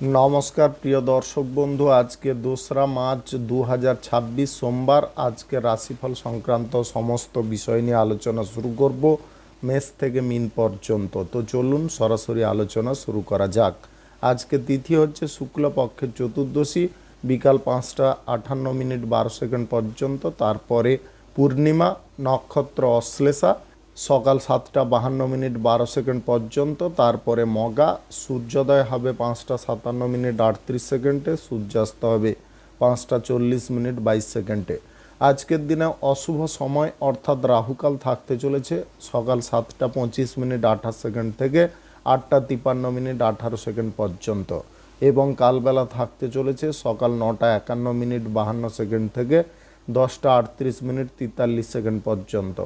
নমস্কার প্রিয় দর্শক বন্ধু, আজকে 2রা মার্চ 2026 সোমবার। আজকে রাশিফল সংক্রান্ত সমস্ত বিষয় নিয়ে আলোচনা শুরু করব, মেষ থেকে মিন পর্যন্ত। তো চলুন সরাসরি আলোচনা শুরু করা যাক। আজকে তিথি হচ্ছে শুক্লপক্ষের চতুর্দশী, বিকাল 5টা 58 মিনিট 12 সেকেন্ড পর্যন্ত। তারপরে পূর্ণিমা, নক্ষত্র অশ্লেষা, সকাল 7টা 52 মিনিট 12 সেকেন্ড পর্যন্ত। তারপরে মগা, সূর্যোদয় হবে 5টা 57 মিনিট 38 সেকেন্ডে, সূর্যাস্ত হবে 5টা 40 মিনিট 22 সেকেন্ডে। আজকের দিনে অশুভ সময় অর্থাৎ রাহুকাল থাকতে চলেছে সকাল 7টা 25 মিনিট 28 সেকেন্ড থেকে 8টা 53 মিনিট 18 সেকেন্ড পর্যন্ত, এবং কালবেলা থাকতে চলেছে সকাল 9টা 51 মিনিট 52 সেকেন্ড থেকে 10টা 38 মিনিট 43 সেকেন্ড পর্যন্ত।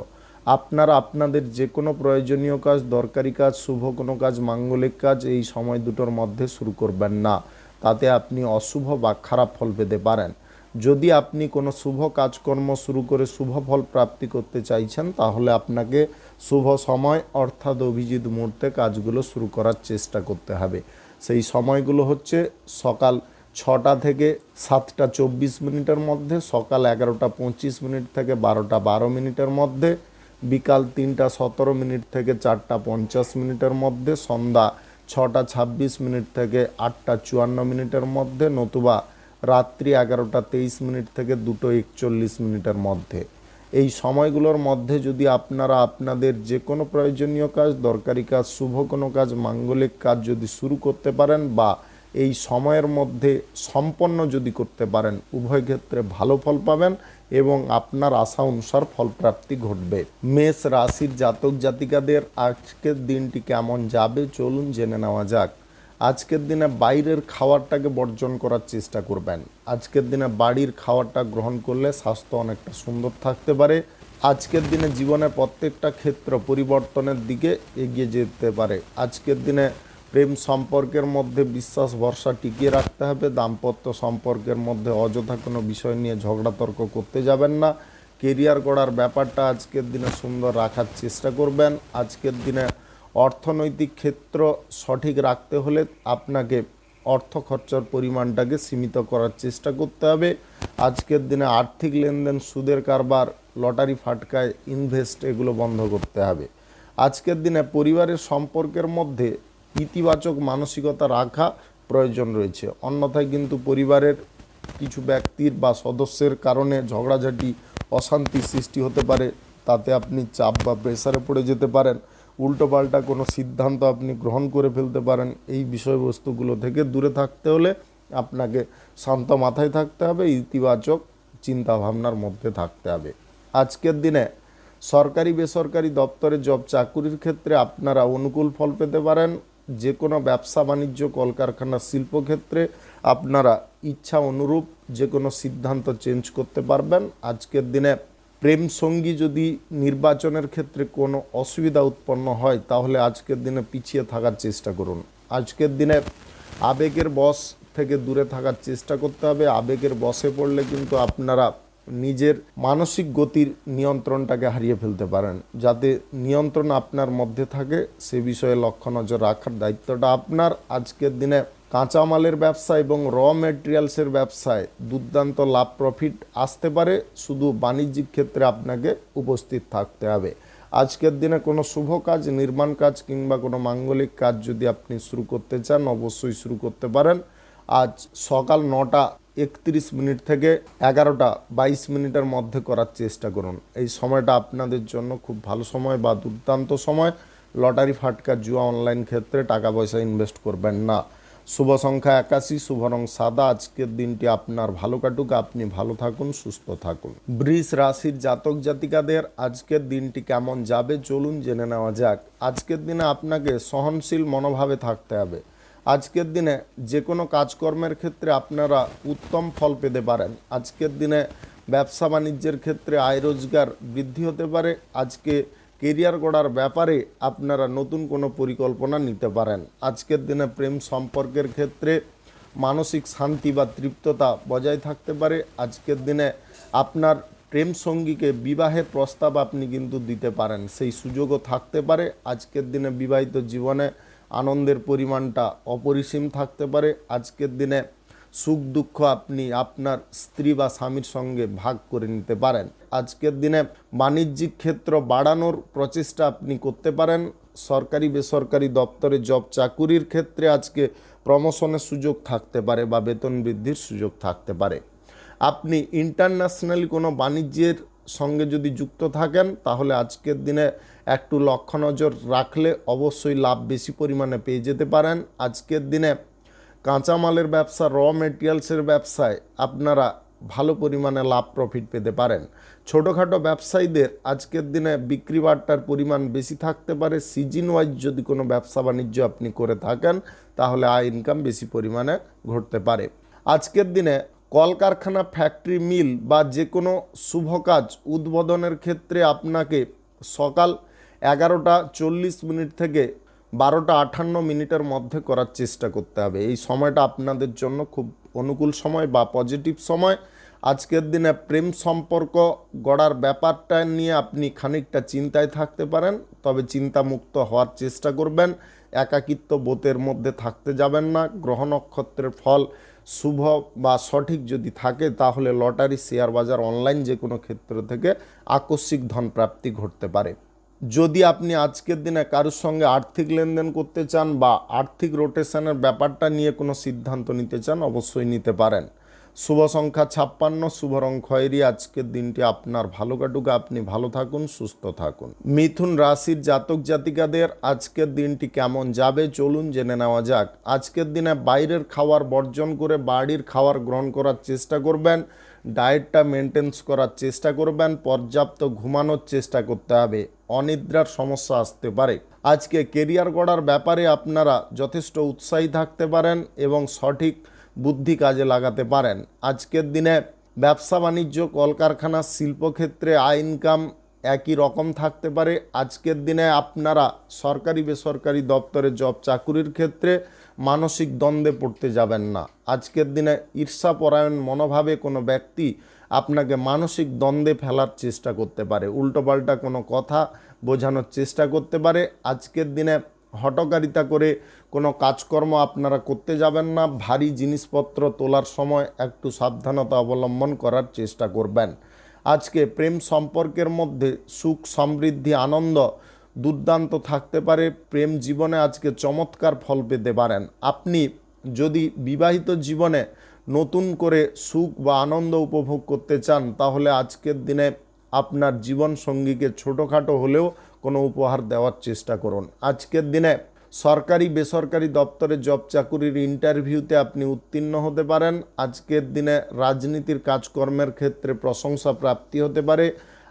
আপনারা আপনাদের যে কোনো প্রয়োজনীয় কাজ, দরকারি কাজ, শুভ কোনো কাজ, মাঙ্গলিক কাজ এই সময় দুটোর মধ্যে শুরু করবেন না, তাতে আপনি অশুভ বা খারাপ ফল পেতে পারেন। যদি আপনি কোনো শুভ কাজকর্ম শুরু করে শুভ ফল প্রাপ্তি করতে চাইছেন, তাহলে আপনাকে শুভ সময় অর্থাৎ অভিজিৎ মুহূর্তে কাজগুলো শুরু করার চেষ্টা করতে হবে। সেই সময়গুলো হচ্ছে সকাল 6টা থেকে 7টা 24 মিনিটের মধ্যে, সকাল 11টা 25 মিনিট থেকে 12টা 12 মিনিটের মধ্যে, বিকাল 3টা 17 মিনিট থেকে 4টা 50 মিনিটের মধ্যে, সন্ধ্যা 6টা 26 মিনিট থেকে 8টা 54 মিনিটের মধ্যে, নতুবা রাত্রি 11টা 23 মিনিট থেকে 2টো 41 মিনিটের মধ্যে। এই সময়গুলোর মধ্যে যদি আপনারা আপনাদের যে কোনো প্রয়োজনীয় কাজ, দরকারি কাজ, শুভ কোনো কাজ, মাঙ্গলিক কাজ যদি শুরু করতে পারেন বা এই সময়ের মধ্যে সম্পন্ন যদি করতে পারেন, উভয় ক্ষেত্রে ভালো ফল পাবেন এবং আপনার আশা অনুসার ফলপ্রাপ্তি ঘটবে। মেষ রাশির জাতক জাতিকাদের আজকের দিনটি কেমন যাবে চলুন জেনে নেওয়া যাক। আজকের দিনে বাইরের খাবারটাকে বর্জন করার চেষ্টা করবেন। আজকের দিনে বাড়ির খাবারটা গ্রহণ করলে স্বাস্থ্য অনেকটা সুন্দর থাকতে পারে। আজকের দিনে জীবনের প্রত্যেকটা ক্ষেত্র পরিবর্তনের দিকে এগিয়ে যেতে পারে। আজকের দিনে প্রেম সম্পর্কের মধ্যে বিশ্বাস ভরসা টিকিয়ে রাখতে হবে। দাম্পত্য সম্পর্কের মধ্যে অযথা কোনো বিষয় নিয়ে ঝগড়া তর্ক করতে যাবেন না। কেরিয়ার গড়ার ব্যাপারটা আজকের দিনে সুন্দর রাখার চেষ্টা করবেন। আজকের দিনে অর্থনৈতিক ক্ষেত্র সঠিক রাখতে হলে আপনাকে অর্থ খরচার পরিমাণটাকে সীমিত করার চেষ্টা করতে হবে। আজকের দিনে আর্থিক লেনদেন, সুদের কারবার, লটারি ফাটকায় ইনভেস্ট এগুলো বন্ধ করতে হবে। আজকের দিনে পরিবারের সম্পর্কের মধ্যে ইতিবাচক মানসিকতা রাখা প্রয়োজন রয়েছে, অন্যথায় কিন্তু পরিবারের কিছু ব্যক্তির বা সদস্যের কারণে ঝগড়াঝাটি, অশান্তি সৃষ্টি হতে পারে। তাতে আপনি চাপ বা প্রেসারে পড়ে যেতে পারেন। উল্টোপাল্টা কোনো সিদ্ধান্ত আপনি গ্রহণ করে ফেলতে পারেন। এই বিষয়বস্তুগুলো থেকে দূরে থাকতে হলে আপনাকে শান্ত মাথায় থাকতে হবে, ইতিবাচক চিন্তাভাবনার মধ্যে থাকতে হবে। আজকের দিনে সরকারি বেসরকারি দপ্তরে জব চাকুরির ক্ষেত্রে আপনারা অনুকূল ফল পেতে পারেন। যে কোনো ব্যবসা বাণিজ্য, কলকারখানা, শিল্পক্ষেত্রে আপনারা ইচ্ছা অনুরূপ যে কোনো সিদ্ধান্ত চেঞ্জ করতে পারবেন। আজকের দিনে প্রেম সঙ্গী যদি নির্বাচনের ক্ষেত্রে কোনো অসুবিধা উৎপন্ন হয়, তাহলে আজকের দিনে পিছিয়ে থাকার চেষ্টা করুন। আজকের দিনে আবেগের বশ থেকে দূরে থাকার চেষ্টা করতে হবে। আবেগের বশে পড়লে কিন্তু আপনারা নিজের মানসিক গতির নিয়ন্ত্রণটাকে হারিয়ে ফেলতে পারেন। যাতে নিয়ন্ত্রণ আপনার মধ্যে থাকে সে বিষয়ে লক্ষ্য নজর রাখার দায়িত্বটা আপনার। আজকের দিনে কাঁচামালের ব্যবসা এবং র মেটেরিয়ালসের ব্যবসায় দুর্দান্ত লাভ প্রফিট আসতে পারে, শুধু বাণিজ্যিক ক্ষেত্রে আপনাকে উপস্থিত থাকতে হবে। আজকের দিনে কোনো শুভ কাজ, নির্মাণ কাজ কিংবা কোনো মাঙ্গলিক কাজ যদি আপনি শুরু করতে চান, অবশ্যই শুরু করতে পারেন। আজ সকাল 9টা 31 মিনিট থেকে 11টা 22 মিনিটের মধ্যে করার চেষ্টা করুন। এই সময়টা আপনাদের জন্য খুব ভালো সময় বা দুর্দান্ত সময়। লটারি ফাটকা, জুয়া, অনলাইন ক্ষেত্রে টাকা পয়সা ইনভেস্ট করবেন না। শুভ সংখ্যা 81, শুভ রং সাদা। আজকের দিনটি আপনার ভালো কাটুক, আপনি ভালো থাকুন, সুস্থ থাকুন। বৃষ রাশির জাতক জাতিকাদের আজকের দিনটি কেমন যাবে চলুন জেনে নেওয়া যাক। আজকের দিনে আপনাকে সহনশীল মনোভাবে থাকতে হবে। আজকের দিনে যে কোনো কাজকর্মের ক্ষেত্রে আপনারা উত্তম ফল পেতে পারেন। আজকের দিনে ব্যবসা বাণিজ্যের ক্ষেত্রে আয় রোজগার বৃদ্ধি হতে পারে। আজকে কেরিয়ার গড়ার ব্যাপারে আপনারা নতুন কোনো পরিকল্পনা নিতে পারেন। আজকের দিনে প্রেম সম্পর্কের ক্ষেত্রে মানসিক শান্তি বা তৃপ্ততা বজায় থাকতে পারে। আজকের দিনে আপনার প্রেম সঙ্গীকে বিবাহের প্রস্তাব আপনি কিন্তু দিতে পারেন, সেই সুযোগও থাকতে পারে। আজকের দিনে বিবাহিত জীবনে আনন্দের পরিমাণটা অপরিসীম থাকতে পারে। আজকের দিনে সুখ দুঃখ আপনি আপনার স্ত্রী বা স্বামীর সঙ্গে ভাগ করে নিতে পারেন। আজকের দিনে বাণিজ্যিক ক্ষেত্র বাড়ানোর প্রচেষ্টা আপনি করতে পারেন। সরকারি বেসরকারি দপ্তরে জব চাকুরির ক্ষেত্রে আজকে প্রমোশনের সুযোগ থাকতে পারে বা বেতন বৃদ্ধির সুযোগ থাকতে পারে। আপনি ইন্টারন্যাশনালি কোনো বাণিজ্যের সঙ্গে যদি যুক্ত থাকেন তাহলে আজকের দিনে একটু লক্ষ্য নজর রাখলে অবশ্যই লাভ বেশি পরিমাণে পেয়ে যেতে পারেন। আজকের দিনে কাঁচামালের ব্যবসা, র মেটেরিয়ালসের ব্যবসায় আপনারা ভালো পরিমাণে লাভ প্রফিট পেতে পারেন। ছোটোখাটো ব্যবসায়ীদের আজকের দিনে বিক্রি বাট্টার পরিমাণ বেশি থাকতে পারে। সিজন ওয়াইজ যদি কোনো ব্যবসা বাণিজ্য আপনি করে থাকেন তাহলে আয় ইনকাম বেশি পরিমাণে ঘটতে পারে। আজকের দিনে কলকারখানা, ফ্যাক্টরি, মিল বা যে কোনো শুভ কাজ উদ্বোধনের ক্ষেত্রে আপনাকে সকাল 11:40 থেকে 12:58 মধ্যে করার চেষ্টা করতে হবে। এই সময়টা আপনাদের জন্য খুব অনুকূল সময় বা পজিটিভ সময়। আজকের দিনে প্রেম সম্পর্ক গড়ার ব্যাপারটা নিয়ে আপনি খানিকটা চিন্তায় থাকতে পারেন, তবে চিন্তামুক্ত হওয়ার চেষ্টা করবেন। একাকিত্ব বোধের মধ্যে থাকতে যাবেন না। গ্রহ নক্ষত্রের ফল শুভ বা সঠিক যদি থাকে তাহলে লটারি, শেয়ার বাজার, অনলাইন যে কোনো ক্ষেত্র থেকে আকস্মিক ধন প্রাপ্তি ঘটতে পারে। যদি আপনি আজকের দিনে কারোর সঙ্গে আর্থিক লেনদেন করতে চান বা আর্থিক রোটেশনের ব্যাপারটা নিয়ে কোনো সিদ্ধান্ত নিতে চান অবশ্যই নিতে পারেন। শুভ সংখ্যা 56, শুভ রং খয়েরি। আজকের দিনটি আপনার ভালো কাটুক, আপনি ভালো থাকুন, সুস্থ থাকুন। মিথুন রাশির জাতক জাতিকাদের আজকের দিনটি কেমন যাবে চলুন জেনে নেওয়া যাক। আজকের দিনে বাইরের খাবার বর্জন করে বাড়ির খাবার গ্রহণ করার চেষ্টা করবেন। ডায়েটটা মেনটেন্স করার চেষ্টা করবেন। পর্যাপ্ত ঘুমানোর চেষ্টা করতে হবে। অনিদ্রার সমস্যা আসতে পারে। আজকে কেরিয়ার গড়ার ব্যাপারে আপনারা যথেষ্ট উৎসাহী থাকতে পারেন এবং সঠিক বুদ্ধি কাজে লাগাতে পারেন। আজকের দিনে ব্যবসা বাণিজ্য, কলকারখানা, শিল্পক্ষেত্রে আয় ইনকাম একই রকম থাকতে পারে। আজকের দিনে আপনারা সরকারি বেসরকারি দপ্তরে জব চাকুরির ক্ষেত্রে মানসিক দ্বন্দ্বে পড়তে যাবেন না। আজকের দিনে ঈর্ষাপরায়ণ মনোভাবে কোনো ব্যক্তি আপনাকে মানসিক দ্বন্দ্বে ফেলার চেষ্টা করতে পারে, উল্টোপাল্টা কোনো কথা বোঝানোর চেষ্টা করতে পারে। আজকের দিনে হঠকারিতা করে কোনো কাজকর্ম আপনারা করতে যাবেন না। ভারী জিনিসপত্র তোলার সময় একটু সাবধানতা অবলম্বন করার চেষ্টা করবেন। আজকে প্রেম সম্পর্কের মধ্যে সুখ, সমৃদ্ধি, আনন্দ দুর্দান্ত থাকতে পারে। প্রেম জীবনে আজকে চমৎকার ফল পেতে পারেন। আপনি যদি বিবাহিত জীবনে নতুন করে সুখ বা আনন্দ উপভোগ করতে চান তাহলে আজকের দিনে আপনার জীবন সঙ্গীকে ছোটোখাটো হলেও কোনো উপহার দেওয়ার চেষ্টা করুন। আজকের দিনে সরকারি বেসরকারি দপ্তরে জব চাকুরির ইন্টারভিউতে আপনি উত্তীর্ণ হতে পারেন। আজকের দিনে রাজনীতির কাজকর্মের ক্ষেত্রে প্রশংসা প্রাপ্তি হতে পারে।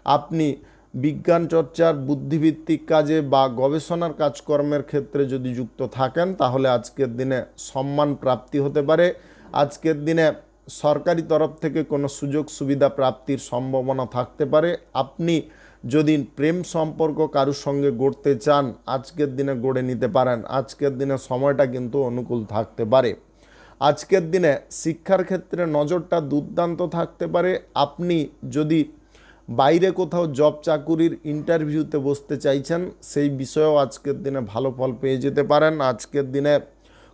আপনি বিজ্ঞান চর্চার, বুদ্ধিভিত্তিক কাজে বা গবেষণার কাজকর্মের ক্ষেত্রে যদি যুক্ত থাকেন তাহলে আজকের দিনে সম্মান প্রাপ্তি হতে পারে। আজকের দিনে সরকারি তরফ থেকে কোনো সুযোগ সুবিধা প্রাপ্তির সম্ভাবনা থাকতে পারে। আপনি যদি প্রেম সম্পর্ক কারোর সঙ্গে গড়তে চান আজকের দিনে গড়ে নিতে পারেন। আজকের দিনে সময়টা কিন্তু অনুকূল থাকতে পারে। আজকের দিনে শিক্ষার ক্ষেত্রে নজরটা দুর্দান্ত থাকতে পারে। আপনি যদি বাইরে কোথাও জব চাকুরির ইন্টারভিউতে বসতে চাইছেন সেই বিষয়েও আজকের দিনে ভালো ফল পেয়ে যেতে পারেন। আজকের দিনে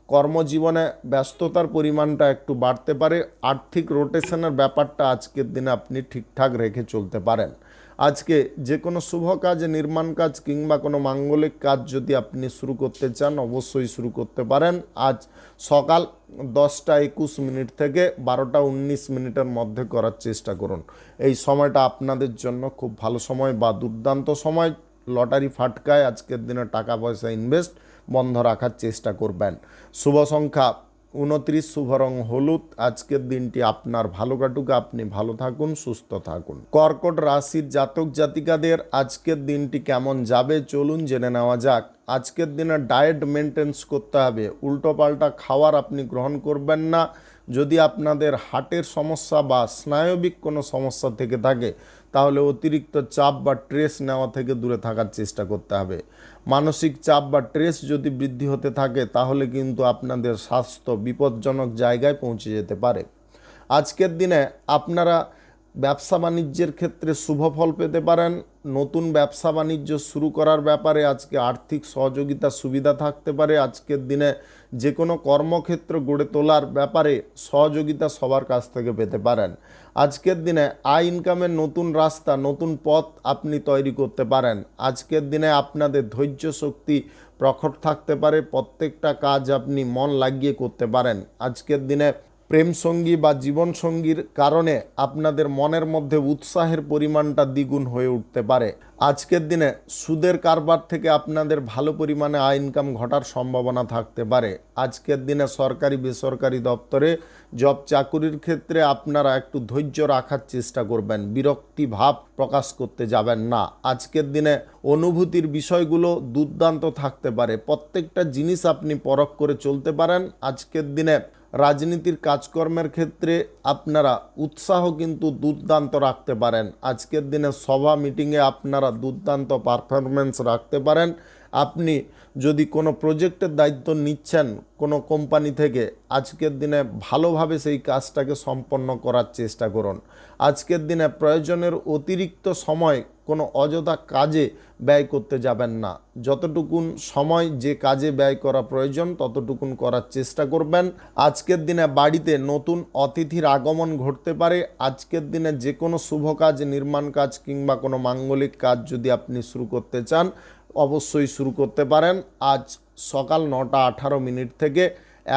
কর্মজীবনে ব্যস্ততার পরিমাণটা একটু বাড়তে পারে। আর্থিক রোটেশনের ব্যাপারটা আজকের দিনে আপনি ঠিকঠাক রেখে চলতে পারেন। আজকে যে কোনো শুভ কাজ, নির্মাণ কাজ কিংবা কোনো মাঙ্গলিক কাজ যদি আপনি শুরু করতে চান অবশ্যই শুরু করতে পারেন। আজ সকাল 10:21 থেকে 12:19 মধ্যে করার চেষ্টা করুন। এই সময়টা আপনাদের জন্য খুব ভালো সময় বা দুর্দান্ত সময়। লটারি ফাটকায় আজকের দিনে টাকা পয়সা ইনভেস্ট বন্ধ রাখার চেষ্টা করবেন। শুভ সংখ্যা 29, শুভ রং হলুদ। আজকের দিনটি আপনার ভালো কাটুক, আপনি ভালো থাকুন, সুস্থ থাকুন। কর্কট রাশির জাতক জাতিকাদের আজকের দিনটি কেমন যাবে চলুন জেনে নেওয়া যাক। আজকের দিনে ডায়েট মেনটেন্স করতে হবে। উল্টোপাল্টা খাবার আপনি গ্রহণ করবেন না। যদি আপনাদের হার্টের সমস্যা বা স্নায়বিক কোনো সমস্যা থেকে থাকে তাহলে অতিরিক্ত চাপ বা স্ট্রেস নেওয়া থেকে দূরে থাকার চেষ্টা করতে হবে। মানসিক চাপ বা স্ট্রেস যদি বৃদ্ধি হতে থাকে তাহলে কিন্তু আপনাদের স্বাস্থ্য বিপজ্জনক জায়গায় পৌঁছে যেতে পারে। আজকের দিনে আপনারা ব্যবসা বাণিজ্যের ক্ষেত্রে শুভ ফল পেতে পারেন। নতুন ব্যবসা বাণিজ্য শুরু করার ব্যাপারে আজকে আর্থিক সহযোগিতা সুবিধা থাকতে পারে। আজকের দিনে যে কোনো কর্মক্ষেত্র গড়ে তোলার ব্যাপারে সহযোগিতা সবার কাছ থেকে পেতে পারেন। আজকের দিনে আয় ইনকামের নতুন রাস্তা, নতুন পথ আপনি তৈরি করতে পারেন। আজকের দিনে আপনাদের ধৈর্য শক্তি প্রখর থাকতে পারে, প্রত্যেকটা কাজ আপনি মন লাগিয়ে করতে পারেন। আজকের দিনে প্রেম সঙ্গী বা জীবনসঙ্গীর কারণে আপনাদের মনের মধ্যে উৎসাহের পরিমাণটা দ্বিগুণ হয়ে উঠতে পারে। আজকের দিনে সুদের কারবার থেকে আপনাদের ভালো পরিমাণে আয় ইনকাম ঘটার সম্ভাবনা থাকতে পারে। আজকের দিনে সরকারি বেসরকারি দপ্তরে জব চাকুরির ক্ষেত্রে আপনারা একটু ধৈর্য রাখার চেষ্টা করবেন, বিরক্তি ভাব প্রকাশ করতে যাবেন না। আজকের দিনে অনুভূতির বিষয়গুলো দুর্দান্ত থাকতে পারে, প্রত্যেকটা জিনিস আপনি পরখ করে চলতে পারেন। আজকের দিনে রাজনীতির কাজকর্মের ক্ষেত্রে আপনারা উৎসাহ কিন্তু দুর্দান্ত রাখতে পারেন। আজকের দিনে সভা মিটিংয়ে আপনারা দুর্দান্ত পারফরমেন্স রাখতে পারেন। আপনি যদি কোনো প্রজেক্টের দায়িত্ব নিচ্ছেন কোনো কোম্পানি থেকে, আজকের দিনে ভালোভাবে সেই কাজটাকে সম্পন্ন করার চেষ্টা করুন। আজকের দিনে প্রয়োজনের অতিরিক্ত সময় কোনো অযথা কাজে ব্যয় করতে যাবেন না। যতটুকুন সময় যে কাজে ব্যয় করা প্রয়োজন ততটুকুন করার চেষ্টা করবেন। আজকের দিনে বাড়িতে নতুন অতিথির আগমন ঘটতে পারে। আজকের দিনে যে কোনো শুভ কাজ, নির্মাণ কাজ কিংবা কোনো মাঙ্গলিক কাজ যদি আপনি শুরু করতে চান অবশ্যই শুরু করতে পারেন। আজ সকাল 9:18 থেকে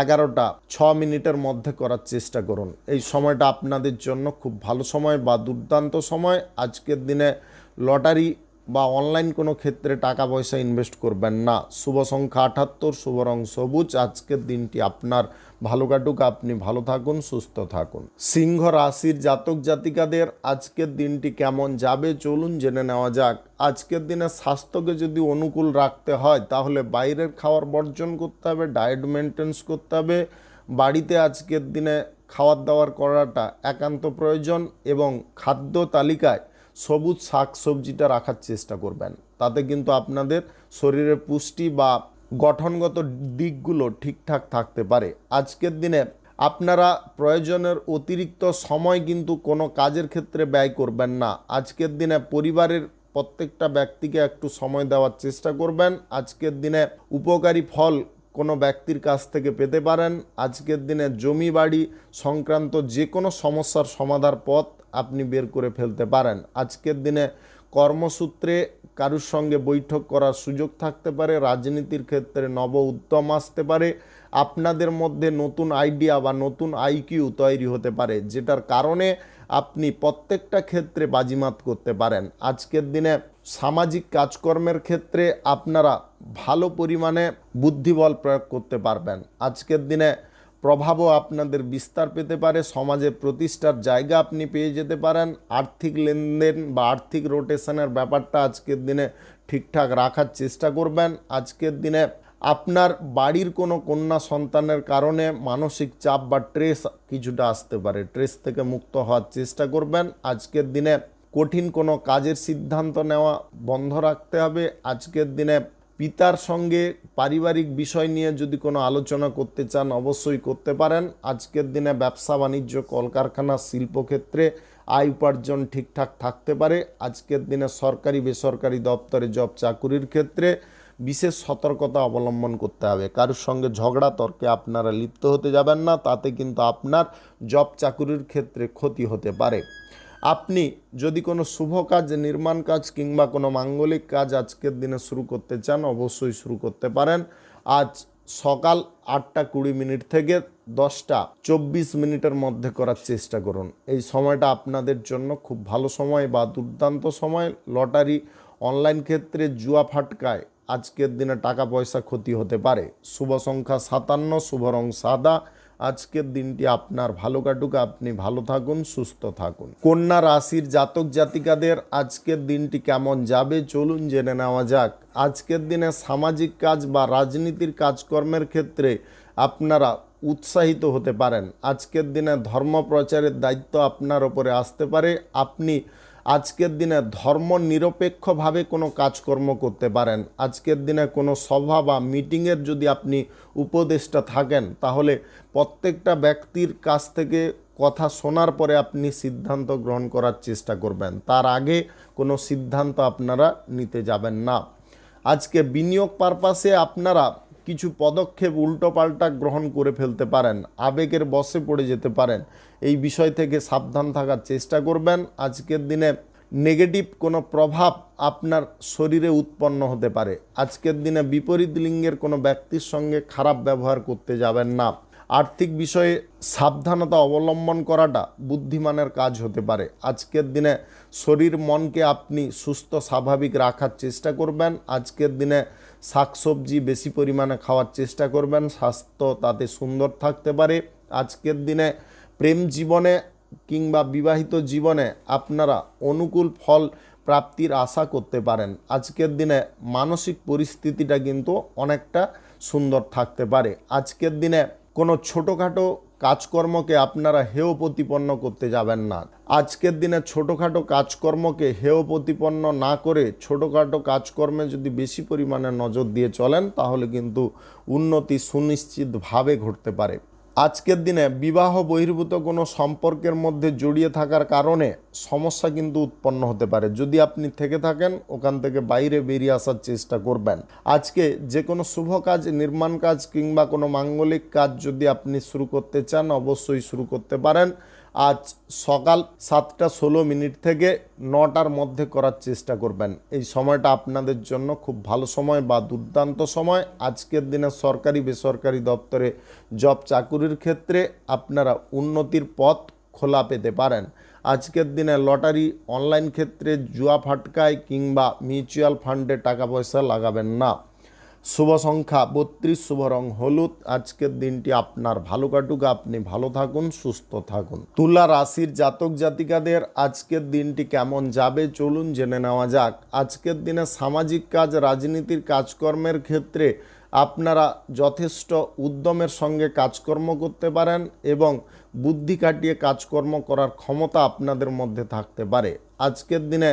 11:06 মধ্যে করার চেষ্টা করুন। এই সময়টা আপনাদের জন্য খুব ভালো সময় বা দুর্দান্ত সময়। আজকের দিনে লটারি বা অনলাইন কোনো ক্ষেত্রে টাকা পয়সা ইনভেস্ট করবেন না। শুভ সংখ্যা 78, শুভ রং সবুজ। আজকের দিনটি আপনার ভালো কাটুক, আপনি ভালো থাকুন, সুস্থ থাকুন। সিংহ রাশির জাতক জাতিকাদের আজকের দিনটি কেমন যাবে চলুন জেনে নেওয়া যাক। আজকের দিনে স্বাস্থ্যকে যদি অনুকূল রাখতে হয় তাহলে বাইরের খাবার বর্জন করতে হবে, ডায়েট মেনটেন্স করতে হবে। বাড়িতে আজকের দিনে খাওয়ার দাওয়ার করাটা একান্ত প্রয়োজন এবং খাদ্য তালিকায় সবুজ শাক সবজিটা রাখার চেষ্টা করবেন। তাতে কিন্তু আপনাদের শরীরের পুষ্টি বা গঠনগত দিকগুলো ঠিকঠাক থাকতে পারে। আজকের দিনে আপনারা প্রয়োজনের অতিরিক্ত সময় কিন্তু কোনো কাজের ক্ষেত্রে ব্যয় করবেন না। আজকের দিনে পরিবারের প্রত্যেকটা ব্যক্তিকে একটু সময় দেওয়ার চেষ্টা করবেন। আজকের দিনে উপকারী ফল কোনো ব্যক্তির কাছ থেকে পেতে পারেন। আজকের দিনে জমি বাড়ি সংক্রান্ত যে কোনো সমস্যার সমাধান পথ আপনি বের করে ফেলতে পারেন। আজকের দিনে কর্মসূত্রে কারুর সঙ্গে বৈঠক করার সুযোগ থাকতে পারে। রাজনীতির ক্ষেত্রে নব উদ্যম আসতে পারে। আপনাদের মধ্যে নতুন আইডিয়া বা নতুন আইকিউ তৈরি হতে পারে, যেটার কারণে আপনি প্রত্যেকটা ক্ষেত্রে বাজিমাত করতে পারেন। আজকের দিনে সামাজিক কাজকর্মের ক্ষেত্রে আপনারা ভালো পরিমাণে বুদ্ধিবল প্রয়োগ করতে পারবেন। আজকের দিনে প্রভাবও আপনাদের বিস্তার পেতে পারে, সমাজে প্রতিষ্ঠার জায়গা আপনি পেয়ে যেতে পারেন। আর্থিক লেনদেন বা আর্থিক রোটেশনের ব্যাপারটা আজকের দিনে ঠিকঠাক রাখার চেষ্টা করবেন। আজকের দিনে আপনার বাড়ির কোনো কন্যা সন্তানের কারণে মানসিক চাপ বা স্ট্রেস কিছুটা আসতে পারে, স্ট্রেস থেকে মুক্ত হওয়ার চেষ্টা করবেন। আজকের দিনে কঠিন কোনো কাজের সিদ্ধান্ত নেওয়া বন্ধ রাখতে হবে। আজকের দিনে পিতার সঙ্গে পারিবারিক বিষয় নিয়ে যদি কোনো আলোচনা করতে চান অবশ্যই করতে পারেন। আজকের দিনে ব্যবসা বাণিজ্য, কলকারখানা, শিল্পক্ষেত্রে আয় উপার্জন ঠিকঠাক থাকতে পারে। আজকের দিনে সরকারি বেসরকারি দপ্তরে জব চাকুরির ক্ষেত্রে বিশেষ সতর্কতা অবলম্বন করতে হবে। কারোর সঙ্গে ঝগড়া তর্কে আপনারা লিপ্ত হতে যাবেন না, তাতে কিন্তু আপনার জব চাকুরির ক্ষেত্রে ক্ষতি হতে পারে। আপনি যদি কোনো শুভ কাজ, নির্মাণ কাজ কিংবা কোনো মাঙ্গলিক কাজ আজকের দিনে শুরু করতে চান অবশ্যই শুরু করতে পারেন। আজ সকাল 8:20 থেকে 10:24 মধ্যে করার চেষ্টা করুন। এই সময়টা আপনাদের জন্য খুব ভালো সময় বা দুর্দান্ত সময়। লটারি, অনলাইন ক্ষেত্রে জুয়া ফাটকায় আজকের দিনে টাকা পয়সা ক্ষতি হতে পারে। শুভ সংখ্যা 57, শুভ রং সাদা। আজকের দিনটি আপনার ভালো কাটুক, আপনি ভালো থাকুন, সুস্থ থাকুন। কন্যা রাশির জাতক জাতিকাদের আজকের দিনটি কেমন যাবে চলুন জেনে নেওয়া যাক। আজকের দিনে সামাজিক কাজ বা রাজনীতির কাজকর্মের ক্ষেত্রে আপনারা উৎসাহিত হতে পারেন। আজকের দিনে ধর্ম প্রচারের দায়িত্ব আপনার ওপরে আসতে পারে। আপনি আজকের দিনে ধর্ম নিরপেক্ষভাবে কোনো কাজকর্ম করতে পারেন। আজকের দিনে কোনো সভা বা মিটিংয়ের যদি আপনি উপদেষ্টা থাকেন তাহলে প্রত্যেকটা ব্যক্তির কাছ থেকে কথা শোনার পরে আপনি সিদ্ধান্ত গ্রহণ করার চেষ্টা করবেন, তার আগে কোনো সিদ্ধান্ত আপনারা নিতে যাবেন না। আজকে বিনিয়োগ পারপাসে আপনারা কিছু পদক্ষেপ উল্টোপাল্টা গ্রহণ করে ফেলতে পারেন, আবেগের বশে পড়ে যেতে পারেন। এই বিষয় থেকে সাবধান থাকার চেষ্টা করবেন। আজকের দিনে নেগেটিভ কোনো প্রভাব আপনার শরীরে উৎপন্ন হতে পারে। আজকের দিনে বিপরীত লিঙ্গের কোনো ব্যক্তির সঙ্গে খারাপ ব্যবহার করতে যাবেন না। আর্থিক বিষয়ে সাবধানতা অবলম্বন করাটা বুদ্ধিমানের কাজ হতে পারে। আজকের দিনে শরীর মনকে আপনি সুস্থ স্বাভাবিক রাখার চেষ্টা করবেন। আজকের দিনে শাকসবজি বেশি পরিমাণে খাওয়ার চেষ্টা করবেন, স্বাস্থ্য তাতে সুন্দর থাকতে পারে। আজকের দিনে প্রেম জীবনে কিংবা বিবাহিত জীবনে আপনারা অনুকূল ফল প্রাপ্তির আশা করতে পারেন। আজকের দিনে মানসিক পরিস্থিতিটা কিন্তু অনেকটা সুন্দর থাকতে পারে। আজকের দিনে কোনো ছোটোখাটো কাজকর্মকে আপনারা হেয় প্রতিপন্ন করতে যাবেন না। আজকের দিনে ছোটোখাটো কাজকর্মকে হেয় প্রতিপন্ন না করে ছোটোখাটো কাজকর্মে যদি বেশি পরিমাণে নজর দিয়ে চলেন তাহলে কিন্তু উন্নতি সুনিশ্চিতভাবে ঘটতে পারে। আজকের দিনে বিবাহ বহির্ভূত কোনো সম্পর্কের মধ্যে জড়িয়ে থাকার কারণে সমস্যা কিন্তু উৎপন্ন হতে পারে। যদি আপনি থেকে থাকেন ওখান থেকে বাইরে বেরিয়ে আসার চেষ্টা করবেন। আজকে যে কোনো শুভ কাজ, নির্মাণ কাজ কিংবা কোনো মাঙ্গলিক কাজ যদি আপনি শুরু করতে চান অবশ্যই শুরু করতে পারেন। আজ সকাল 7:16 থেকে 9টার মধ্যে করার চেষ্টা করবেন। এই সময়টা আপনাদের জন্য খুব ভালো সময় বা দুর্দান্ত সময়। আজকের দিনে সরকারি বেসরকারি দপ্তরে জব চাকুরির ক্ষেত্রে আপনারা উন্নতির পথ খোলা পেতে পারেন। আজকের দিনে লটারি, অনলাইন ক্ষেত্রে জুয়া ফাটকায় কিংবা মিউচুয়াল ফান্ডে টাকা পয়সা লাগাবেন না। শুভ সংখ্যা 32, শুভ রং হলুদ। আজকের দিনটি আপনার ভালো কাটুক, আপনি ভালো থাকুন, সুস্থ থাকুন। তুলা রাশির জাতক জাতিকাদের আজকের দিনটি কেমন যাবে চলুন জেনে নেওয়া যাক। আজকের দিনে সামাজিক কাজ, রাজনীতির কাজকর্মের ক্ষেত্রে আপনারা যথেষ্ট উদ্যমের সঙ্গে কাজকর্ম করতে পারেন এবং বুদ্ধি খাটিয়ে কাজকর্ম করার ক্ষমতা আপনাদের মধ্যে থাকতে পারে। আজকের দিনে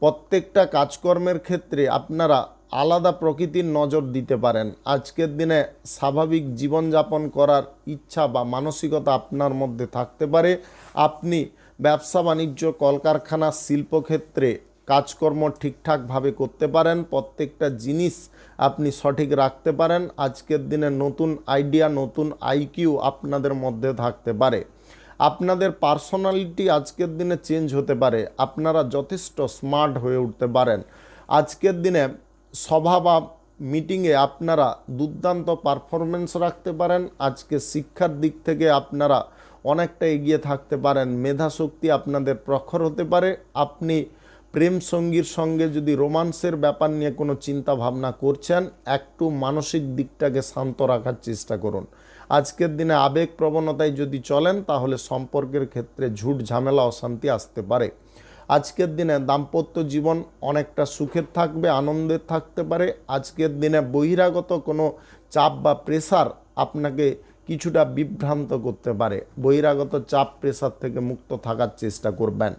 প্রত্যেকটা কাজকর্মের ক্ষেত্রে আপনারা আলাদা প্রকৃতির নজর দিতে পারেন। আজকের দিনে স্বাভাবিক জীবনযাপন করার ইচ্ছা বা মানসিকতা আপনার মধ্যে থাকতে পারে। আপনি ব্যবসা বাণিজ্য, কলকারখানা, শিল্পক্ষেত্রে কাজকর্ম ঠিকঠাকভাবে করতে পারেন। প্রত্যেকটা জিনিস আপনি সঠিক রাখতে পারেন। আজকের দিনে নতুন আইডিয়া, নতুন আইকিউ আপনাদের মধ্যে থাকতে পারে। আপনাদের পার্সোনালিটি আজকের দিনে চেঞ্জ হতে পারে। আপনারা যথেষ্ট স্মার্ট হয়ে উঠতে পারেন। আজকের দিনে সভা বা মিটিংয়ে আপনারা দুর্দান্ত পারফরমেন্স রাখতে পারেন। আজকে শিক্ষার দিক থেকে আপনারা অনেকটা এগিয়ে থাকতে পারেন। মেধাশক্তি আপনাদের প্রখর হতে পারে। আপনি প্রেম সঙ্গীর সঙ্গে যদি রোমান্সের ব্যাপার নিয়ে কোনো চিন্তা ভাবনা করছেন, একটু মানসিক দিকটাকে শান্ত রাখার চেষ্টা করুন। আজকের দিনে আবেগ প্রবণতায় যদি চলেন তাহলে সম্পর্কের ক্ষেত্রে ঝুট ঝামেলা, অশান্তি আসতে পারে। আজকের দিনে দাম্পত্য জীবন অনেকটা সুখের থাকবে, আনন্দের থাকতে পারে। আজকের দিনে বহিরাগত কোনো চাপ বা প্রেসার আপনাকে কিছুটা বিভ্রান্ত করতে পারে। বহিরাগত চাপ প্রেসার থেকে মুক্ত থাকার চেষ্টা করবেন।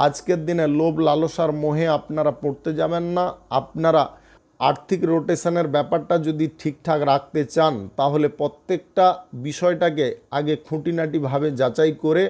আজকের দিনে লোভ লালসার মোহে আপনারা পড়তে যাবেন না। আপনারা আর্থিক রোটেশনের ব্যাপারটা যদি ঠিকঠাক রাখতে চান তাহলে প্রত্যেকটা বিষয়টাকে আগে খুঁটিনাটিভাবে যাচাই করে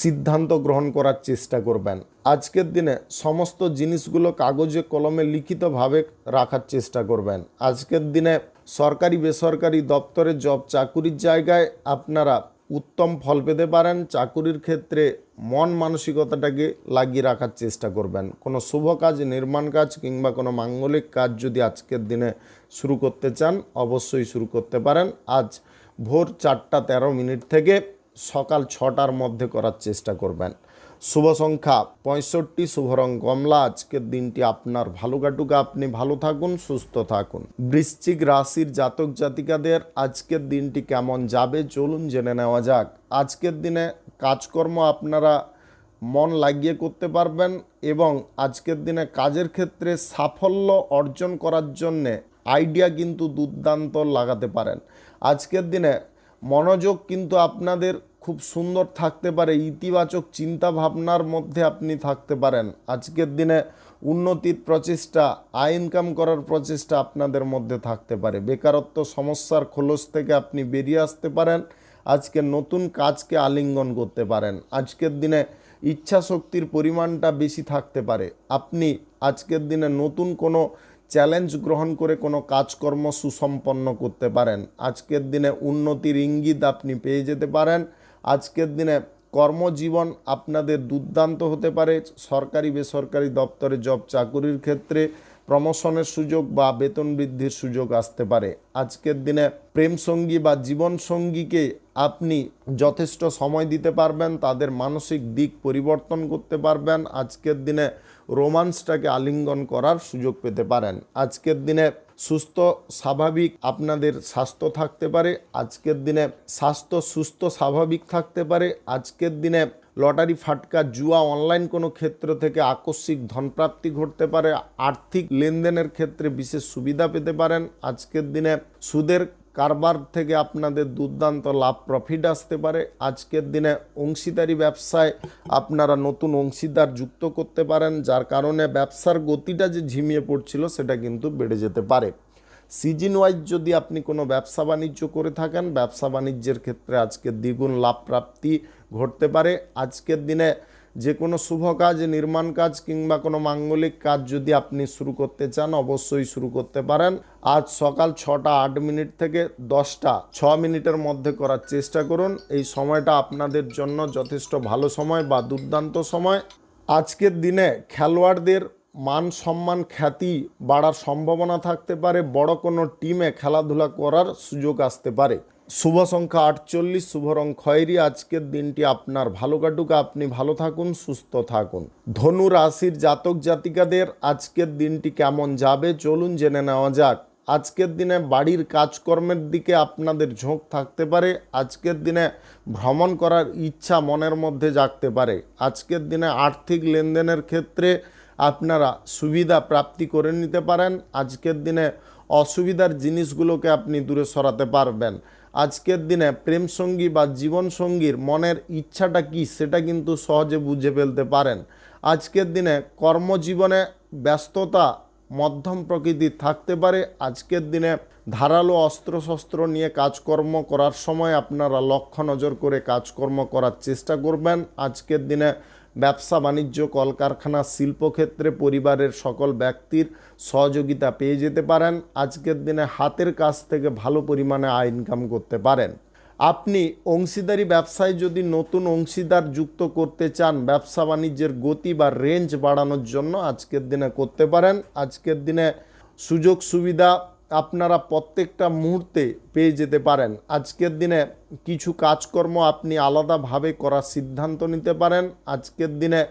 সিদ্ধান্ত গ্রহণ করার চেষ্টা করবেন। আজকের দিনে সমস্ত জিনিসগুলো কাগজে কলমে লিখিতভাবে রাখার চেষ্টা করবেন। আজকের দিনে সরকারি বেসরকারি দপ্তরে জব চাকুরির জায়গায় আপনারা উত্তম ফল পেতে পারেন। চাকুরির ক্ষেত্রে মন মানসিকতাটাকে লাগিয়ে রাখার চেষ্টা করবেন। কোনো শুভ কাজ, নির্মাণ কাজ কিংবা কোনো মাঙ্গলিক কাজ যদি আজকের দিনে শুরু করতে চান অবশ্যই শুরু করতে পারেন। আজ ভোর 4:13 থেকে সকাল 6টার মধ্যে করার চেষ্টা করবেন। শুভ সংখ্যা 65, শুভ রং কমলা। আজকের দিনটি আপনার ভালো কাটুক, আপনি ভালো থাকুন, সুস্থ থাকুন। বৃশ্চিক রাশির জাতক জাতিকাদের আজকের দিনটি কেমন যাবে চলুন জেনে নেওয়া যাক। আজকের দিনে কাজকর্ম আপনারা মন লাগিয়ে করতে পারবেন এবং আজকের দিনে কাজের ক্ষেত্রে সাফল্য অর্জন করার জন্যে আইডিয়া কিন্তু দুর্দান্ত লাগাতে পারেন। আজকের দিনে মনোযোগ কিন্তু আপনাদের খুব সুন্দর থাকতে পারে। ইতিবাচক চিন্তা ভাবনার মধ্যে আপনি থাকতে পারেন। আজকের দিনে উন্নতির প্রচেষ্টা, আয় ইনকাম করার প্রচেষ্টা আপনাদের মধ্যে থাকতে পারে। বেকারত্ব সমস্যার খোলস থেকে আপনি বেরিয়ে আসতে পারেন। আজকে নতুন কাজকে আলিঙ্গন করতে পারেন। আজকের দিনে ইচ্ছা শক্তির পরিমাণটা বেশি থাকতে পারে। আপনি আজকের দিনে নতুন কোনো চ্যালেঞ্জ গ্রহণ করে কোনো কাজকর্ম সুসম্পন্ন করতে পারেন। আজকের দিনে উন্নতির ইঙ্গিত আপনি পেয়ে যেতে পারেন। আজকের দিনে কর্মজীবন আপনাদের দুর্দান্ত হতে পারে। সরকারি বেসরকারি দপ্তরে জব চাকুরির ক্ষেত্রে প্রমোশনের সুযোগ বা বেতন বৃদ্ধির সুযোগ আসতে পারে। আজকের দিনে প্রেমসঙ্গী বা জীবনসঙ্গীকে আপনি যথেষ্ট সময় দিতে পারবেন, তাদের মানসিক দিক পরিবর্তন করতে পারবেন। আজকের দিনে রোমান্সটাকে আলিঙ্গন করার সুযোগ পেতে পারেন। আজকের দিনে সুস্থ স্বাভাবিক আপনাদের স্বাস্থ্য থাকতে পারে। আজকের দিনে স্বাস্থ্য সুস্থ স্বাভাবিক থাকতে পারে। আজকের দিনে লটারি ফাটকা জুয়া অনলাইন কোনো ক্ষেত্র থেকে আকস্মিক ধনপ্রাপ্তি ঘটতে পারে। আর্থিক লেনদেনের ক্ষেত্রে বিশেষ সুবিধা পেতে পারেন। আজকের দিনে সুদের কারবার থেকে আপনাদের দুর্দান্ত লাভ প্রফিট আসতে পারে। আজকের দিনে অংশীদারি ব্যবসায় আপনারা নতুন অংশীদার যুক্ত করতে পারেন, যার কারণে ব্যবসার গতিটা যে ঝিমিয়ে পড়ছিল সেটা কিন্তু বেড়ে যেতে পারে। সিজন ওয়াইজ যদি আপনি কোনো ব্যবসা বাণিজ্য করে থাকেন, ব্যবসা বাণিজ্যের ক্ষেত্রে আজকে দ্বিগুণ লাভ প্রাপ্তি ঘটতে পারে। আজকের দিনে যে কোনো শুভ কাজ, নির্মাণ কাজ কিংবা কোনো মাঙ্গলিক কাজ যদি আপনি শুরু করতে চান অবশ্যই শুরু করতে পারেন। আজ সকাল 6টা 8 মিনিট থেকে 10টা 6 মিনিটের মধ্যে করার চেষ্টা করুন। এই সময়টা আপনাদের জন্য যথেষ্ট ভালো সময় বা দুর্দান্ত সময়। আজকের দিনে খেলোয়াড়দের মান সম্মান খ্যাতি বাড়ার সম্ভাবনা থাকতে পারে। বড় কোনো টিমে খেলাধুলা করার সুযোগ আসতে পারে। শুভ সংখ্যা 48, শুভ রং খয়েরি। আজকের দিনটি আপনার ভালো কাটুক, আপনি ভালো থাকুন, সুস্থ থাকুন। ধনু রাশির জাতক জাতিকাদের আজকের দিনটি কেমন যাবে চলুন জেনে নেওয়া যাক। আজকের দিনে বাড়ির কাজকর্মের দিকে আপনাদের ঝোঁক থাকতে পারে। আজকের দিনে ভ্রমণ করার ইচ্ছা মনের মধ্যে জাগতে পারে। আজকের দিনে আর্থিক লেনদেনের ক্ষেত্রে আপনারা সুবিধা প্রাপ্তি করে নিতে পারেন। আজকের দিনে অসুবিধার জিনিসগুলোকে আপনি দূরে সরাতে পারবেন। আজকের দিনে প্রেমসঙ্গী বা জীবনসঙ্গীর মনের ইচ্ছাটা কী সেটা কিন্তু সহজে বুঝে ফেলতে পারেন। আজকের দিনে কর্মজীবনে ব্যস্ততা মধ্যম প্রকৃতির থাকতে পারে। আজকের দিনে ধারালো অস্ত্রশস্ত্র নিয়ে কাজকর্ম করার সময় আপনারা লক্ষ্য নজর করে কাজকর্ম করার চেষ্টা করবেন। আজকের দিনে ব্যবসা বাণিজ্য কলকারখানা শিল্পক্ষেত্রে পরিবারের সকল ব্যক্তির সহযোগিতা পেয়ে যেতে পারেন। আজকের দিনে হাতের কাছ থেকে ভালো পরিমাণে আয় ইনকাম করতে পারেন। আপনি অংশীদারি ব্যবসায় যদি নতুন অংশীদার যুক্ত করতে চান, ব্যবসা বাণিজ্যের গতি বা রেঞ্জ বাড়ানোর জন্য আজকের দিনে করতে পারেন। আজকের দিনে সুযোগ সুবিধা আপনারা প্রত্যেকটা মুহূর্তে পেয়ে যেতে পারেন। আজকের দিনে কিছু কাজকর্ম আপনি আলাদাভাবে করার সিদ্ধান্ত নিতে পারেন। আজকের দিনে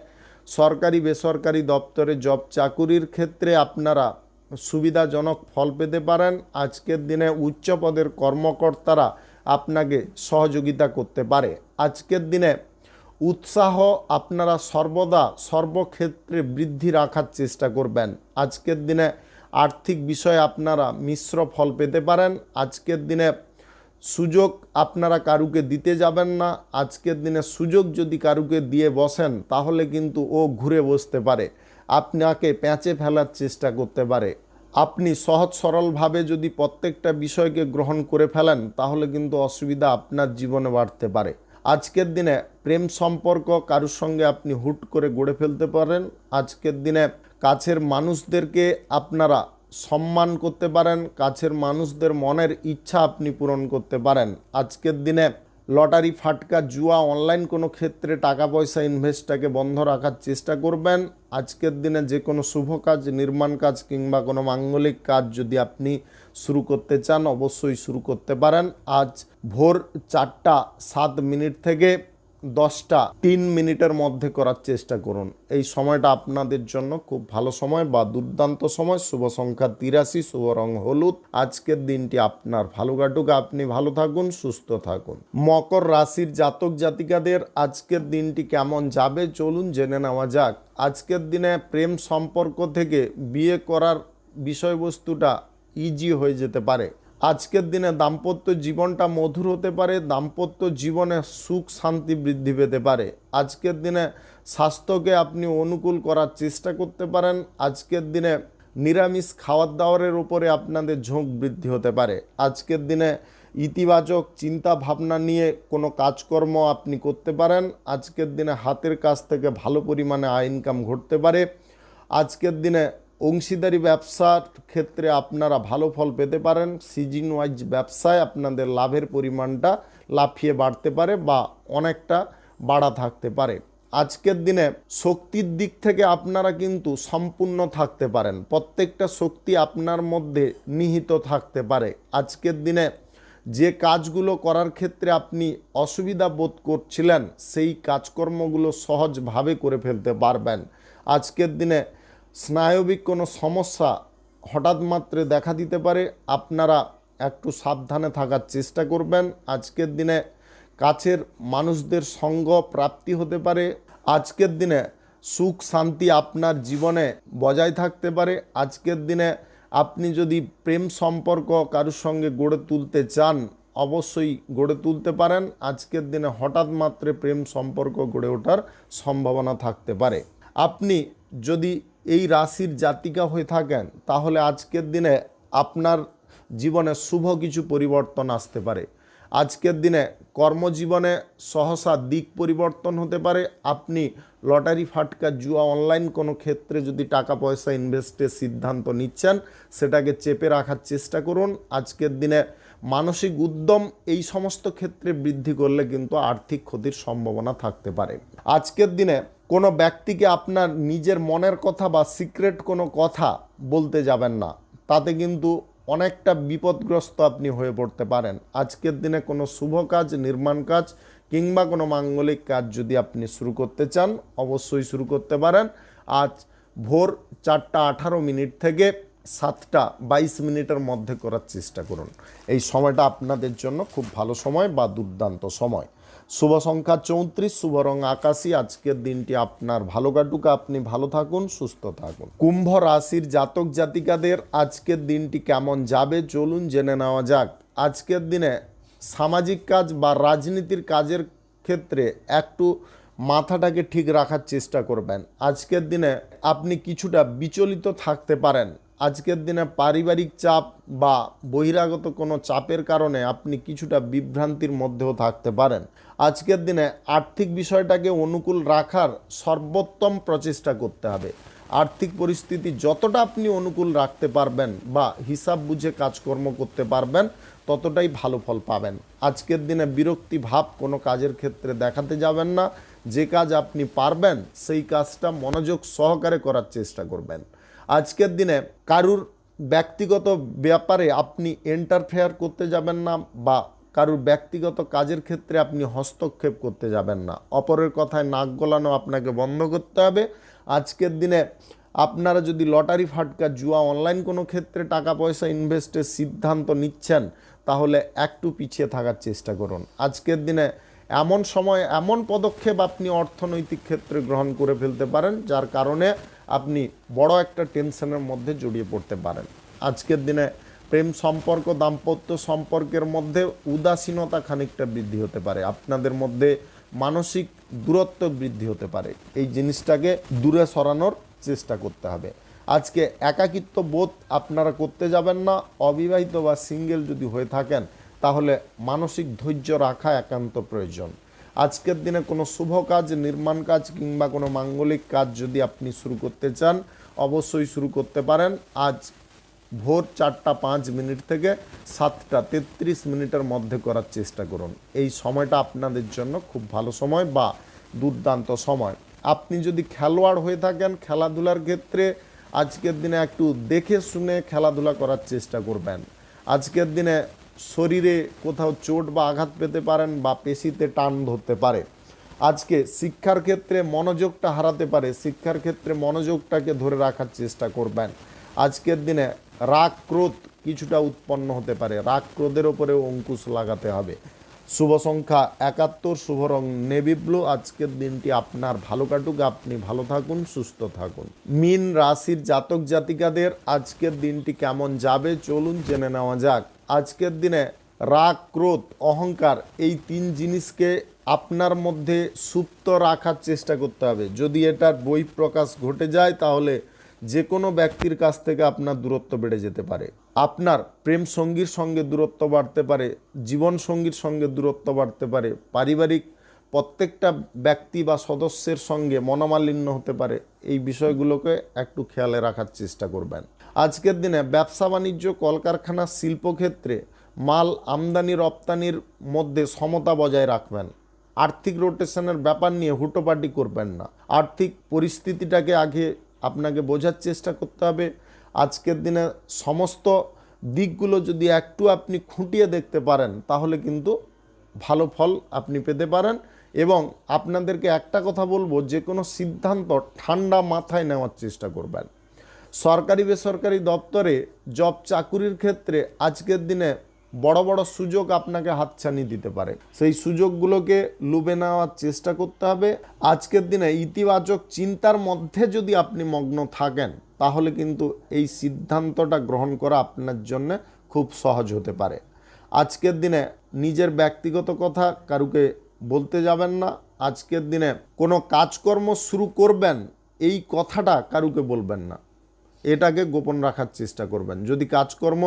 সরকারি বেসরকারি দপ্তরে জব চাকুরির ক্ষেত্রে আপনারা সুবিধাজনক ফল পেতে পারেন। আজকের দিনে উচ্চ পদের কর্মকর্তারা আপনাকে সহযোগিতা করতে পারে। আজকের দিনে উৎসাহ আপনারা সর্বদা সর্বক্ষেত্রে বৃদ্ধি রাখার চেষ্টা করবেন। আজকের দিনে আর্থিক বিষয়ে আপনারা মিশ্র ফল পেতে পারেন। আজকের দিনে সুযোগ আপনারা কারুকে দিতে যাবেন না। আজকের দিনে সুযোগ যদি কারুকে দিয়ে বসেন তাহলে কিন্তু ও ঘুরে বসতে পারে, আপনাকে প্যাঁচে ফেলার চেষ্টা করতে পারে। আপনি সহজ সরলভাবে যদি প্রত্যেকটা বিষয়কে গ্রহণ করে ফেলেন তাহলে কিন্তু অসুবিধা আপনার জীবনে বাড়তে পারে। আজকের দিনে প্রেম সম্পর্ক কারুর সঙ্গে আপনি হুট করে গড়ে ফেলতে পারেন। আজকের দিনে কাছের মানুষদেরকে আপনারা সম্মান করতে পারেন। কাছের মানুষদের মনের ইচ্ছা আপনি পূরণ করতে পারেন। আজকের দিনে লটারি ফাটকা জুয়া অনলাইন কোনো ক্ষেত্রে টাকা পয়সা ইনভেস্টটাকে বন্ধ রাখার চেষ্টা করবেন। আজকের দিনে যে কোনো শুভ কাজ, নির্মাণ কাজ কিংবা কোনো মাঙ্গলিক কাজ যদি আপনি শুরু করতে চান অবশ্যই শুরু করতে পারেন। আজ ভোর 4টা 7 মিনিট থেকে 10টা 3 মিনিটের মধ্যে করার চেষ্টা করুন। এই সময়টা আপনাদের জন্য খুব ভালো সময় বা দুর্দান্ত সময়। শুভ সংখ্যা 83, শুভ রং হলুদ। আজকের দিনটি আপনার ভালো কাটুক, আপনি ভালো থাকুন, সুস্থ থাকুন। মকর রাশির জাতক জাতিকাদের আজকের দিনটি কেমন যাবে চলুন জেনে নেওয়া যাক। আজকের দিনে প্রেম সম্পর্ক থেকে বিয়ে করার বিষয়বস্তুটা ইজি হয়ে যেতে পারে। আজকের দিনে দাম্পত্য জীবনটা মধুর হতে পারে। দাম্পত্য জীবনে সুখ শান্তি বৃদ্ধি পেতে পারে। আজকের দিনে স্বাস্থ্যকে আপনি অনুকূল করার চেষ্টা করতে পারেন। আজকের দিনে নিরামিষ খাবার দাবারের উপরে আপনাদের ঝোঁক বৃদ্ধি হতে পারে। আজকের দিনে ইতিবাচক চিন্তা ভাবনা নিয়ে কোনো কাজকর্ম আপনি করতে পারেন। আজকের দিনে হাতের কাছ থেকে ভালো পরিমাণে আয় ইনকাম ঘটতে পারে। আজকের দিনে অংশীদারি ব্যবসার ক্ষেত্রে আপনারা ভালো ফল পেতে পারেন। সিজন ওয়াইজ ব্যবসায় আপনাদের লাভের পরিমাণটা লাফিয়ে বাড়তে পারে বা অনেকটা বাড়া থাকতে পারে। আজকের দিনে শক্তির দিক থেকে আপনারা কিন্তু সম্পূর্ণ থাকতে পারেন। প্রত্যেকটা শক্তি আপনার মধ্যে নিহিত থাকতে পারে। আজকের দিনে যে কাজগুলো করার ক্ষেত্রে আপনি অসুবিধা বোধ করছিলেন, সেই কাজকর্মগুলো সহজভাবে করে ফেলতে পারবেন। আজকের দিনে স্নায়বিক কোনো সমস্যা হঠাৎ মাত্রে দেখা দিতে পারে, আপনারা একটু সাবধানে থাকার চেষ্টা করবেন। আজকের দিনে কাছের মানুষদের সঙ্গ প্রাপ্তি হতে পারে। আজকের দিনে সুখ শান্তি আপনার জীবনে বজায় থাকতে পারে। আজকের দিনে আপনি যদি প্রেম সম্পর্ক কারোর সঙ্গে গড়ে তুলতে চান, অবশ্যই গড়ে তুলতে পারেন। আজকের দিনে হঠাৎ মাত্রে প্রেম সম্পর্ক গড়ে ওঠার সম্ভাবনা থাকতে পারে। আপনি যদি এই রাশির জাতিকা হয়ে থাকেন, তাহলে আজকের দিনে আপনার জীবনে শুভ কিছু পরিবর্তন আসতে পারে। আজকের দিনে কর্মজীবনে সহসা দিক পরিবর্তন হতে পারে। আপনি লটারি ফাটকা জুয়া অনলাইন কোনো ক্ষেত্রে যদি টাকা পয়সা ইনভেস্টের সিদ্ধান্ত নিচ্ছেন, সেটাকে চেপে রাখার চেষ্টা করুন। আজকের দিনে মানসিক উদ্যম এই সমস্ত ক্ষেত্রে বৃদ্ধি করলে কিন্তু আর্থিক ক্ষতির সম্ভাবনা থাকতে পারে। আজকের দিনে কোনো ব্যক্তিকে আপনার নিজের মনের কথা বা সিক্রেট কোনো কথা বলতে যাবেন না, তাতে কিন্তু অনেকটা বিপদগ্রস্ত আপনি হয়ে পড়তে পারেন। আজকের দিনে কোনো শুভ কাজ, নির্মাণ কাজ কিংবা কোনো মাঙ্গলিক কাজ যদি আপনি শুরু করতে চান, অবশ্যই শুরু করতে পারেন। আজ ভোর 4:18 থেকে 7:22 মধ্যে করার চেষ্টা করুন। এই সময়টা আপনাদের জন্য খুব ভালো সময় বা দুর্দান্ত সময়। শুভ সংখ্যা 34, শুভ রং আকাশী। আজকের দিনটি আপনার ভালো কাটুক, আপনি ভালো থাকুন, সুস্থ থাকুন। কুম্ভ রাশির জাতক জাতিকাদের আজকের দিনটি কেমন যাবে চলুন জেনে নেওয়া যাক। আজকের দিনে সামাজিক কাজ বা রাজনীতির কাজের ক্ষেত্রে একটু মাথাটাকে ঠিক রাখার চেষ্টা করবেন। আজকের দিনে আপনি কিছুটা বিচলিত থাকতে পারেন। আজকের দিনে পারিবারিক চাপ বা বহিরাগত কোনো চাপের কারণে আপনি কিছুটা বিভ্রান্তির মধ্যেও থাকতে পারেন। আজকের দিনে আর্থিক বিষয়টাকে অনুকূল রাখার সর্বোত্তম প্রচেষ্টা করতে হবে। আর্থিক পরিস্থিতি যতটা আপনি অনুকূল রাখতে পারবেন বা হিসাব বুঝে কাজকর্ম করতে পারবেন, ততটাই ভালো ফল পাবেন। আজকের দিনে বিরক্তি ভাব কোনো কাজের ক্ষেত্রে দেখাতে যাবেন না। যে কাজ আপনি পারবেন সেই কাজটা মনোযোগ সহকারে করার চেষ্টা করবেন। আজকের দিনে কারুর ব্যক্তিগত ব্যাপারে আপনি ইন্টারফেয়ার করতে যাবেন না বা কারুর ব্যক্তিগত কাজের ক্ষেত্রে আপনি হস্তক্ষেপ করতে যাবেন না। অপরের কথায় নাক গলানো আপনাকে বন্ধ করতে হবে। আজকের দিনে আপনারা যদি লটারি ফাটকা জুয়া অনলাইন কোনো ক্ষেত্রে টাকা পয়সা ইনভেস্টের সিদ্ধান্ত নিচ্ছেন, তাহলে একটু পিছিয়ে থাকার চেষ্টা করুন। আজকের দিনে এমন সময় এমন পদক্ষেপ আপনি অর্থনৈতিক ক্ষেত্রে গ্রহণ করে ফেলতে পারেন, যার কারণে আপনি বড় একটা টেনশনের মধ্যে জড়িয়ে পড়তে পারেন। আজকের দিনে প্রেম সম্পর্ক, দাম্পত্য সম্পর্কের মধ্যে উদাসীনতা খানিকটা বৃদ্ধি হতে পারে। আপনাদের মধ্যে মানসিক দূরত্ব বৃদ্ধি হতে পারে। এই জিনিসটাকে দূরে সরানোর চেষ্টা করতে হবে। আজকে একাকিত্ব বোধ আপনারা করতে যাবেন না। অবিবাহিত বা সিঙ্গেল যদি হয়ে থাকেন, তাহলে মানসিক ধৈর্য রাখা একান্ত প্রয়োজন। আজকের দিনে কোনো শুভ কাজ, নির্মাণ কাজ কিংবা কোনো মাঙ্গলিক কাজ যদি আপনি শুরু করতে চান, অবশ্যই শুরু করতে পারেন। আজ ভোর 4:05 থেকে 7:33 মধ্যে করার চেষ্টা করুন। এই সময়টা আপনাদের জন্য খুব ভালো সময় বা দুর্দান্ত সময়। আপনি যদি খেলোয়াড় হয়ে থাকেন, খেলাধুলার ক্ষেত্রে আজকের দিনে একটু দেখে শুনে খেলাধুলা করার চেষ্টা করবেন। আজকের দিনে শরীরে কোথাও চোট বা আঘাত পেতে পারেন বা পেশিতে টান ধরতে পারে। আজকে শিক্ষার ক্ষেত্রে মনোযোগটা হারাতে পারে। শিক্ষার ক্ষেত্রে মনোযোগটাকে ধরে রাখার চেষ্টা করবেন। আজকের দিনে রাগ ক্রোধ কিছুটা উৎপন্ন হতে পারে। রাগ ক্রোধের ওপরেও অঙ্কুশ লাগাতে হবে। শুভ সংখ্যা 71, শুভ রং নেভি ব্লু। আজকের দিনটি আপনার ভালো কাটুক, আপনি ভালো থাকুন, সুস্থ থাকুন। মীন রাশির জাতক জাতিকাদের আজকের দিনটি কেমন যাবে চলুন জেনে নেওয়া যাক। আজকের দিনে রাগ ক্রোধ অহংকার এই 3 জিনিসকে আপনার মধ্যে সুপ্ত রাখার চেষ্টা করতে হবে। যদি এটার বহিঃপ্রকাশ ঘটে যায়, তাহলে যে কোনো ব্যক্তির কাছ থেকে আপনার দূরত্ব বেড়ে যেতে পারে। আপনার প্রেম সঙ্গীর সঙ্গে দূরত্ব বাড়তে পারে, জীবন সঙ্গীর সঙ্গে দূরত্ব বাড়তে পারে, পারিবারিক প্রত্যেকটা ব্যক্তি বা সদস্যের সঙ্গে মনোমালিন্য হতে পারে। এই বিষয়গুলোকে একটু খেয়ালে রাখার চেষ্টা করবেন। আজকের দিনে ব্যবসা বাণিজ্য, কলকারখানা, শিল্পক্ষেত্রে মাল আমদানি রপ্তানির মধ্যে সমতা বজায় রাখবেন। আর্থিক রোটেশনের ব্যাপার নিয়ে হুটোপাটি করবেন না। আর্থিক পরিস্থিতিটাকে আগে আপনাকে বোঝার চেষ্টা করতে হবে। আজকের দিনে সমস্ত দিকগুলো যদি একটু আপনি খুঁটিয়ে দেখতে পারেন তাহলে কিন্তু ভালো ফল আপনি পেতে পারেন। এবং আপনাদেরকে একটা কথা বলবো, যে কোনো সিদ্ধান্ত ঠান্ডা মাথায় নেওয়ার চেষ্টা করবেন। সরকারি বেসরকারি দপ্তরে জব চাকুরির ক্ষেত্রে আজকের দিনে বড় বড় সুযোগ আপনাকে হাতছানি দিতে পারে। সেই সুযোগগুলোকে লুবে নেওয়ার চেষ্টা করতে হবে। আজকের দিনে ইতিবাচক চিন্তার মধ্যে যদি আপনি মগ্ন থাকেন তাহলে কিন্তু এই সিদ্ধান্তটা গ্রহণ করা আপনার জন্য খুব সহজ হতে পারে। আজকের দিনে নিজের ব্যক্তিগত কথা কারুকে বলতে যাবেন না। আজকের দিনে কোনো কাজকর্ম শুরু করবেন এই কথাটা কারুকে বলবেন না, এটাকে গোপন রাখার চেষ্টা করবেন। যদি কাজকর্ম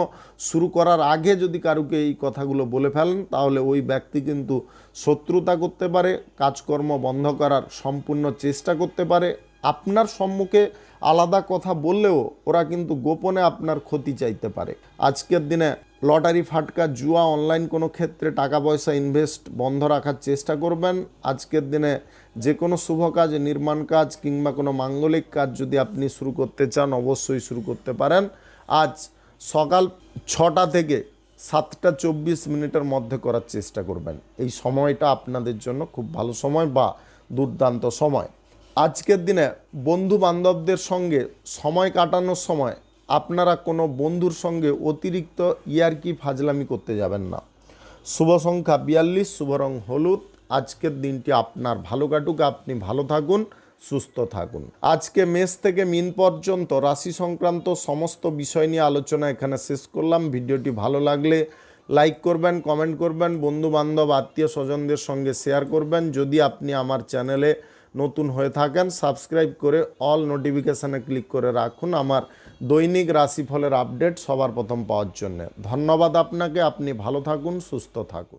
শুরু করার আগে যদি কারুকে এই কথাগুলো বলে ফেলেন তাহলে ওই ব্যক্তি কিন্তু শত্রুতা করতে পারে, কাজকর্ম বন্ধ করার সম্পূর্ণ চেষ্টা করতে পারে। আপনার সম্মুখে আলাদা কথা বললেও ওরা কিন্তু গোপনে আপনার ক্ষতি চাইতে পারে। আজকের দিনে লটারি, ফাটকা, জুয়া, অনলাইন কোনো ক্ষেত্রে টাকা পয়সা ইনভেস্ট বন্ধ রাখার চেষ্টা করবেন। আজকের দিনে যে কোনো শুভ কাজ, নির্মাণ কাজ কিংবা কোনো মাঙ্গলিক কাজ যদি আপনি শুরু করতে চান অবশ্যই শুরু করতে পারেন। আজ সকাল 6টা থেকে 7টা 24 মিনিটের মধ্যে করার চেষ্টা করবেন। এই সময়টা আপনাদের জন্য খুব ভালো সময় বা দুর্দান্ত সময়। আজকের দিনে বন্ধু বান্ধবদের সঙ্গে সময় কাটানোর সময় আপনারা কোনো বন্ধুর সঙ্গে অতিরিক্ত ইয়ার্কি ফাজলামি করতে যাবেন না। শুভ সংখ্যা 42, শুভ রং হলুদ। আজকের দিনটি আপনার ভালো কাটুক, আপনি ভালো থাকুন, সুস্থ থাকুন। আজকে মেষ থেকে মীন পর্যন্ত রাশি সংক্রান্ত সমস্ত বিষয় নিয়ে আলোচনা এখানে শেষ করলাম। ভিডিওটি ভালো লাগলে লাইক করবেন, কমেন্ট করবেন, বন্ধু বান্ধব আত্মীয় স্বজনদের সঙ্গে শেয়ার করবেন। যদি আপনি আমার চ্যানেলে নতুন হয়ে থাকেন সাবস্ক্রাইব করে অল নোটিফিকেশানে ক্লিক করে রাখুন আমার দৈনিক রাশিফলের আপডেট সবার প্রথম পাওয়ার জন্য। ধন্যবাদ আপনাকে। আপনি ভালো থাকুন, সুস্থ থাকুন।